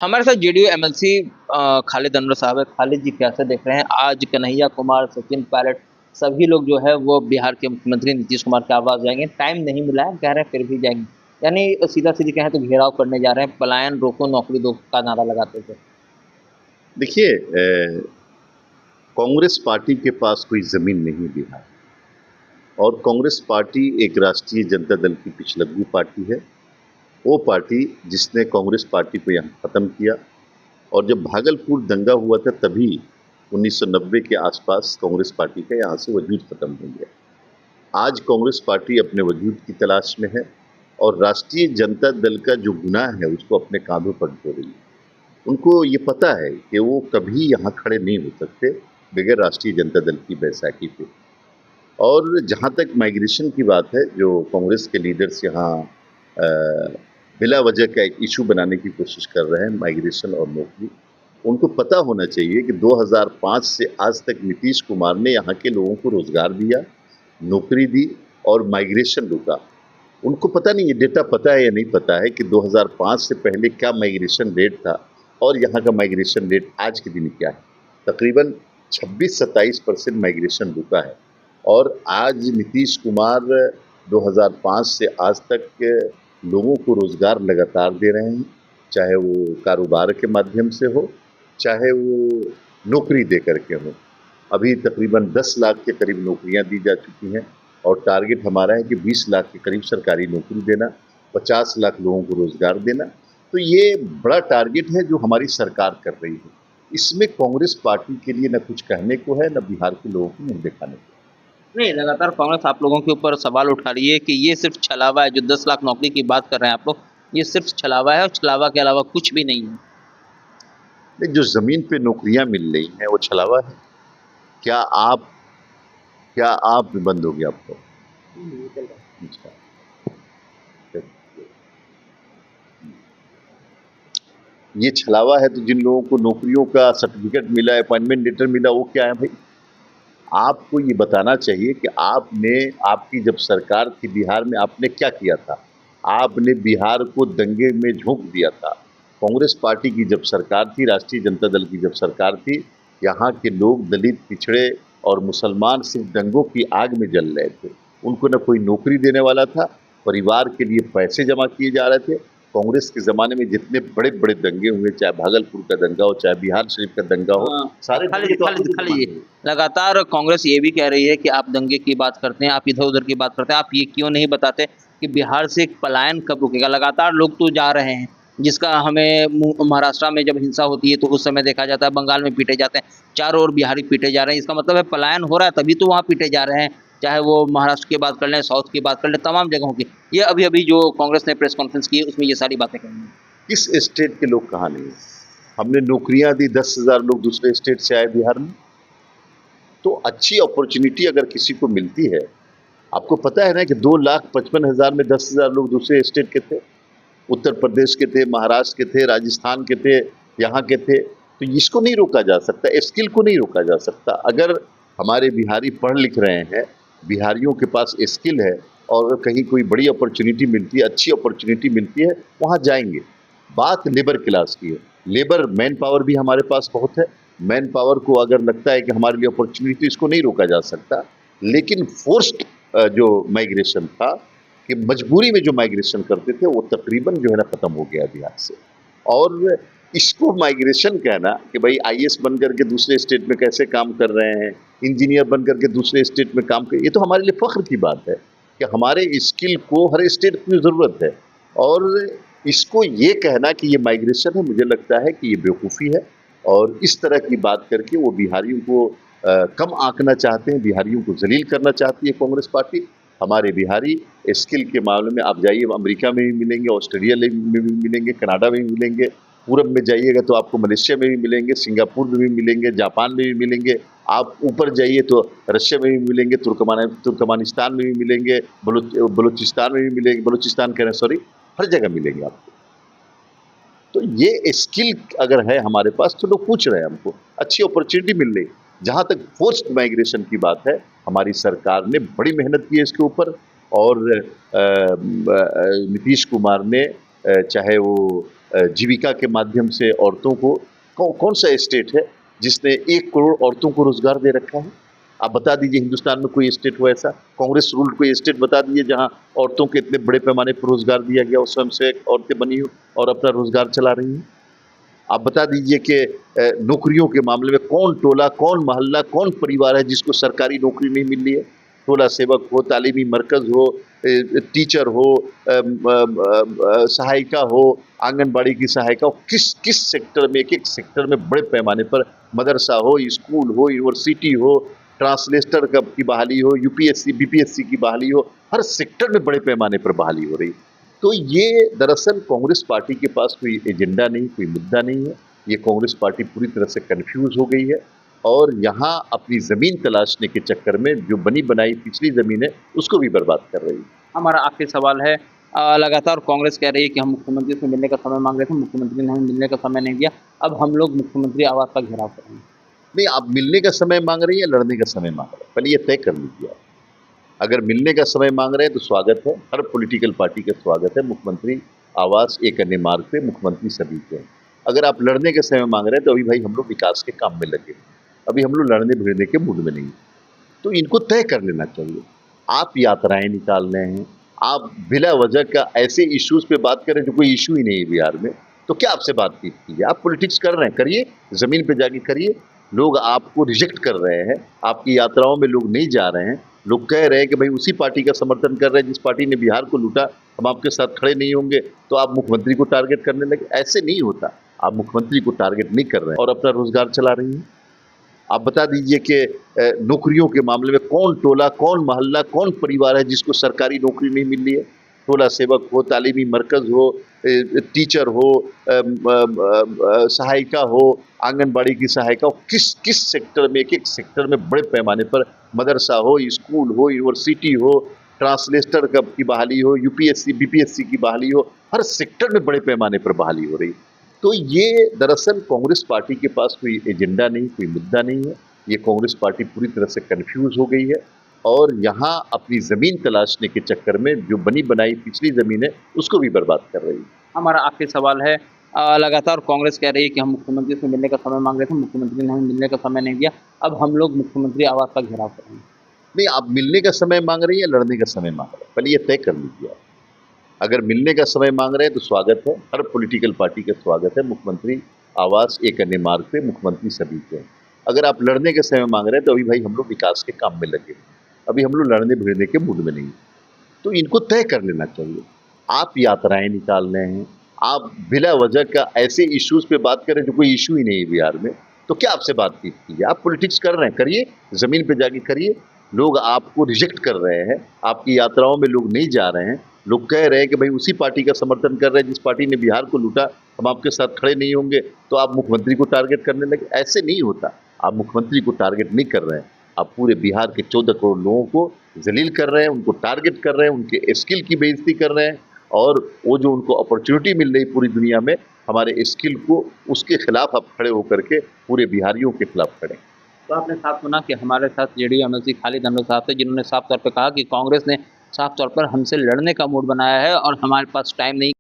हमारे साथ JDU MLC Khalid Anwar साहब है। खालिद जी कैसे देख रहे हैं आज कन्हैया कुमार, सचिन पायलट सभी लोग जो है वो बिहार के मुख्यमंत्री नीतीश कुमार के आवास जाएंगे। टाइम नहीं मिला है कह रहे हैं, फिर भी जाएंगे। यानी सीधा सीधी कहें तो घेराव करने जा रहे हैं। पलायन रोको, नौकरी दो का नारा लगाते थे। देखिए, कांग्रेस पार्टी के पास कोई जमीन नहीं बिहार, और कांग्रेस पार्टी एक राष्ट्रीय जनता दल की पिछलग्गू पार्टी है। वो पार्टी जिसने कांग्रेस पार्टी को यहाँ खत्म किया, और जब भागलपुर दंगा हुआ था तभी 1990 के आसपास कांग्रेस पार्टी का यहाँ से वजूद खत्म हो गया। आज कांग्रेस पार्टी अपने वजूद की तलाश में है, और राष्ट्रीय जनता दल का जो गुनाह है उसको अपने कांधों पर ढो रही है। उनको ये पता है कि वो कभी यहाँ खड़े नहीं हो सकते बगैर राष्ट्रीय जनता दल की बैसाखी पे। और जहाँ तक माइग्रेशन की बात है, जो कांग्रेस के लीडर्स यहाँ बिला वजह का एक इशू बनाने की कोशिश कर रहे हैं, माइग्रेशन और नौकरी, उनको पता होना चाहिए कि 2005 से आज तक नीतीश कुमार ने यहाँ के लोगों को रोजगार दिया, नौकरी दी और माइग्रेशन रुका। उनको पता नहीं, ये डेटा पता है या नहीं पता है कि 2005 से पहले क्या माइग्रेशन रेट था और यहाँ का माइग्रेशन रेट आज के दिन क्या है। तकरीबन 26-27% माइग्रेशन रुका है, और आज नीतीश कुमार 2005 से आज तक के लोगों को रोजगार लगातार दे रहे हैं, चाहे वो कारोबार के माध्यम से हो, चाहे वो नौकरी दे करके हो। अभी तकरीबन 10 लाख के करीब नौकरियां दी जा चुकी हैं, और टारगेट हमारा है कि 20 लाख के करीब सरकारी नौकरी देना, 50 लाख लोगों को रोजगार देना। तो ये बड़ा टारगेट है जो हमारी सरकार कर रही है। इसमें कांग्रेस पार्टी के लिए न कुछ कहने को है, न बिहार के लोगों को मुंह दिखाने को। नहीं, लगातार कांग्रेस आप लोगों के ऊपर सवाल उठा रही है कि ये सिर्फ छलावा है। जो 10 लाख नौकरी की बात कर रहे हैं आप लोग, ये सिर्फ छलावा है और छलावा के अलावा कुछ भी नहीं है। जो जमीन पे नौकरियां मिल रही हैं वो छलावा है। क्या आप बंद हो गया आपको? अच्छा। ये छलावा है तो जिन लोगों को नौकरियों का सर्टिफिकेट मिला, अपॉइंटमेंट लेटर मिला, वो क्या है भाई? आपको ये बताना चाहिए कि आपकी जब सरकार थी बिहार में, आपने क्या किया था। आपने बिहार को दंगे में झोंक दिया था। कांग्रेस पार्टी की जब सरकार थी, राष्ट्रीय जनता दल की जब सरकार थी, यहाँ के लोग दलित, पिछड़े और मुसलमान सिर्फ दंगों की आग में जल रहे थे। उनको न कोई नौकरी देने वाला था, परिवार के लिए पैसे जमा किए जा रहे थे। कांग्रेस के ज़माने में जितने बड़े बड़े दंगे हुए, चाहे भागलपुर का दंगा हो, चाहे बिहार शरीफ का दंगा हो, सारे खाली लगातार कांग्रेस ये भी कह रही है कि आप दंगे की बात करते हैं, आप इधर उधर की बात करते हैं, आप ये क्यों नहीं बताते कि बिहार से पलायन कब रुकेगा। लगातार लोग तो जा रहे हैं, जिसका हमें महाराष्ट्र में जब हिंसा होती है तो उस समय देखा जाता है, बंगाल में पीटे जाते हैं, चारों ओर बिहारी पीटे जा रहे हैं। इसका मतलब है पलायन हो रहा है, तभी तो वहाँ पीटे जा रहे हैं। चाहे वो महाराष्ट्र की बात कर लें, साउथ की बात कर लें, तमाम जगहों की। ये अभी अभी जो कांग्रेस ने प्रेस कॉन्फ्रेंस की है उसमें ये सारी बातें कही हैं। किस स्टेट के लोग कहाँ नहीं? हमने नौकरियां दी, 10,000 लोग दूसरे स्टेट से आए बिहार में। तो अच्छी अपॉर्चुनिटी अगर किसी को मिलती है, आपको पता है ना कि 2,55,000 में 10,000 लोग दूसरे स्टेट के थे, उत्तर प्रदेश के थे, महाराष्ट्र के थे, राजस्थान के थे, यहाँ के थे। तो इसको नहीं रोका जा सकता, स्किल को नहीं रोका जा सकता। अगर हमारे बिहारी पढ़ लिख रहे हैं, बिहारियों के पास स्किल है, और कहीं कोई बड़ी अपॉर्चुनिटी मिलती है, अच्छी अपॉर्चुनिटी मिलती है, वहाँ जाएंगे। बात लेबर क्लास की है। लेबर मैन पावर भी हमारे पास बहुत है। मैन पावर को अगर लगता है कि हमारे लिए अपॉर्चुनिटी, इसको नहीं रोका जा सकता। लेकिन फोर्स्ड जो माइग्रेशन था, कि मजबूरी में जो माइग्रेशन करते थे, वो तकरीबन जो है ना खत्म हो गया बिहार से। और इसको माइग्रेशन कहना कि भाई आईएएस बन करके दूसरे स्टेट में कैसे काम कर रहे हैं, इंजीनियर बन करके दूसरे स्टेट में काम कर, ये तो हमारे लिए फख्र की बात है कि हमारे स्किल को हर स्टेट की ज़रूरत है। और इसको ये कहना कि ये माइग्रेशन है, मुझे लगता है कि ये बेवकूफ़ी है। और इस तरह की बात करके वो बिहारियों को कम आंकना चाहते हैं, बिहारियों को जलील करना चाहती है कांग्रेस पार्टी। हमारे बिहारी स्किल के मामले में आप जाइए, अमेरिका में भी मिलेंगे, ऑस्ट्रेलिया में भी मिलेंगे, कनाडा में भी मिलेंगे। पूरब में जाइएगा तो आपको मलेशिया में भी मिलेंगे, सिंगापुर में भी मिलेंगे, जापान में भी मिलेंगे। आप ऊपर जाइए तो रशिया में भी मिलेंगे, तुर्कमानिस्तान में भी मिलेंगे, बलूचिस्तान में भी मिलेंगे, बलूचिस्तान कह रहे हैं, सॉरी, हर जगह मिलेंगे आपको। तो ये स्किल अगर है हमारे पास, तो लोग पूछ रहे हैं, हमको अच्छी अपॉर्चुनिटी मिल रही। जहाँ तक फोर्स्ड माइग्रेशन की बात है, हमारी सरकार ने बड़ी मेहनत की है इसके ऊपर। और नीतीश कुमार ने चाहे वो जीविका के माध्यम से औरतों को कौन सा स्टेट है जिसने 1 करोड़ औरतों को रोजगार दे रखा है? आप बता दीजिए हिंदुस्तान में कोई स्टेट हो ऐसा, कांग्रेस रूल्ड कोई स्टेट बता दीजिए जहां औरतों को इतने बड़े पैमाने पर रोजगार दिया गया, और स्वयं से औरतें बनी हो और अपना रोजगार चला रही हैं। आप बता दीजिए कि नौकरियों के मामले में कौन टोला, कौन मोहल्ला, कौन परिवार है जिसको सरकारी नौकरी नहीं मिल रही है? टोला सेवक हो, तालीमी मरकज हो, टीचर हो, सहायिका हो, आंगनबाड़ी की सहायिका हो, किस किस सेक्टर में, एक सेक्टर में बड़े पैमाने पर मदरसा हो, स्कूल हो, यूनिवर्सिटी हो, ट्रांसलेटर की बहाली हो, यूपीएससी बीपीएससी की बहाली हो, हर सेक्टर में बड़े पैमाने पर बहाली हो रही। तो ये दरअसल कांग्रेस पार्टी के पास कोई एजेंडा नहीं, कोई मुद्दा नहीं है। ये कांग्रेस पार्टी पूरी तरह से कंफ्यूज हो गई है और यहाँ अपनी ज़मीन तलाशने के चक्कर में जो बनी बनाई पिछली ज़मीन है उसको भी बर्बाद कर रही है। हमारा आखिरी सवाल है, लगातार कांग्रेस कह रही है कि हम मुख्यमंत्री से मिलने का समय मांग रहे थे, मुख्यमंत्री ने हमें मिलने का समय नहीं दिया, अब हम लोग मुख्यमंत्री आवास का घेराव करेंगे। नहीं, आप मिलने का समय मांग रही है या लड़ने का समय मांग रहे हैं, पहले ये तय कर लीजिए आप। अगर मिलने का समय मांग रहे हैं तो स्वागत है, हर पॉलिटिकल पार्टी का स्वागत है। मुख्यमंत्री आवास एक अन्य मार्ग पे मुख्यमंत्री सभी के हैं। अगर आप लड़ने के समय मांग रहे हैं तो अभी भाई हम लोग विकास के काम में लगे, अभी हम लोग लड़ने भिड़ने के मूड में नहीं, तो इनको तय कर लेना चाहिए। आप यात्राएं निकाल रहे हैं, आप बिला वजह का ऐसे इश्यूज पे बात करें जो कोई इशू ही नहीं है बिहार में, तो क्या आपसे बातचीत की है? आप पॉलिटिक्स कर रहे हैं, करिए, जमीन पे जाके करिए। लोग आपको रिजेक्ट कर रहे हैं, आपकी यात्राओं में लोग नहीं जा रहे हैं, लोग कह रहे हैं कि भाई उसी पार्टी का समर्थन कर रहे हैं जिस पार्टी ने बिहार को लूटा, हम आपके साथ खड़े नहीं होंगे, तो आप मुख्यमंत्री को टारगेट करने लगे। ऐसे नहीं होता, आप मुख्यमंत्री को टारगेट नहीं कर रहे हैं और अपना रोजगार चला रही हैं। आप बता दीजिए कि नौकरियों के मामले में कौन टोला, कौन मोहल्ला, कौन परिवार है जिसको सरकारी नौकरी नहीं मिल रही है? टोला सेवक हो, तालीमी मरकज हो, टीचर हो, सहायिका हो, आंगनबाड़ी की सहायिका हो, किस किस सेक्टर में, एक सेक्टर में बड़े पैमाने पर मदरसा हो, स्कूल हो, यूनिवर्सिटी हो, ट्रांसलेटर की बहाली हो, यूपीएससी बीपीएससी की बहाली हो, हर सेक्टर में बड़े पैमाने पर बहाली हो रही। तो ये दरअसल कांग्रेस पार्टी के पास कोई एजेंडा नहीं, कोई मुद्दा नहीं है। ये कांग्रेस पार्टी पूरी तरह से कंफ्यूज हो गई है और यहाँ अपनी ज़मीन तलाशने के चक्कर में जो बनी बनाई पिछली ज़मीन है उसको भी बर्बाद कर रही है। हमारा आखिरी सवाल है, लगातार कांग्रेस कह रही है कि हम मुख्यमंत्री से मिलने का समय मांग रहे थे, मुख्यमंत्री ने हमें मिलने का समय नहीं दिया, अब हम लोग मुख्यमंत्री आवास का घेराव करेंगे। नहीं, आप मिलने का समय मांग रही है या लड़ने का समय मांग रहे हैं, पहले ये तय कर लीजिए आप। अगर मिलने का समय मांग रहे हैं तो स्वागत है, हर पॉलिटिकल पार्टी का स्वागत है। मुख्यमंत्री आवास एक अन्य मार्ग पे मुख्यमंत्री सभी के हैं। अगर आप लड़ने के समय मांग रहे हैं तो अभी भाई हम लोग विकास के काम में लगे, अभी हम लोग लड़ने भिड़ने के मूड में नहीं, तो इनको तय कर लेना चाहिए। आप यात्राएं निकाल रहे हैं, आप बिला वजह का ऐसे इश्यूज पे बात करें जो कोई इशू ही नहीं है बिहार में, तो क्या आपसे बातचीत की है? आप पॉलिटिक्स कर रहे हैं, करिए, जमीन पे जाके करिए। लोग आपको रिजेक्ट कर रहे हैं, आपकी यात्राओं में लोग नहीं जा रहे हैं, लोग कह रहे हैं कि भाई उसी पार्टी का समर्थन कर रहे हैं जिस पार्टी ने बिहार को लूटा, हम आपके साथ खड़े नहीं होंगे, तो आप मुख्यमंत्री को टारगेट करने लगे। ऐसे नहीं होता, आप मुख्यमंत्री को टारगेट नहीं कर रहे हैं, आप पूरे बिहार के 14 करोड़ लोगों को जलील कर रहे हैं, उनको टारगेट कर रहे हैं, उनके स्किल की बेइज्जती कर रहे हैं और वो जो उनको अपॉर्चुनिटी मिल रही पूरी दुनिया में हमारे स्किल को, उसके खिलाफ आप खड़े होकर के पूरे बिहारियों के खिलाफ खड़े। तो आपने साफ सुना कि हमारे साथ जेडीयू एमएलसी खालिद अनवर साहब थे, जिन्होंने साफ तौर पर कहा कि कांग्रेस ने साफ तौर पर हमसे लड़ने का मूड बनाया है और हमारे पास टाइम नहीं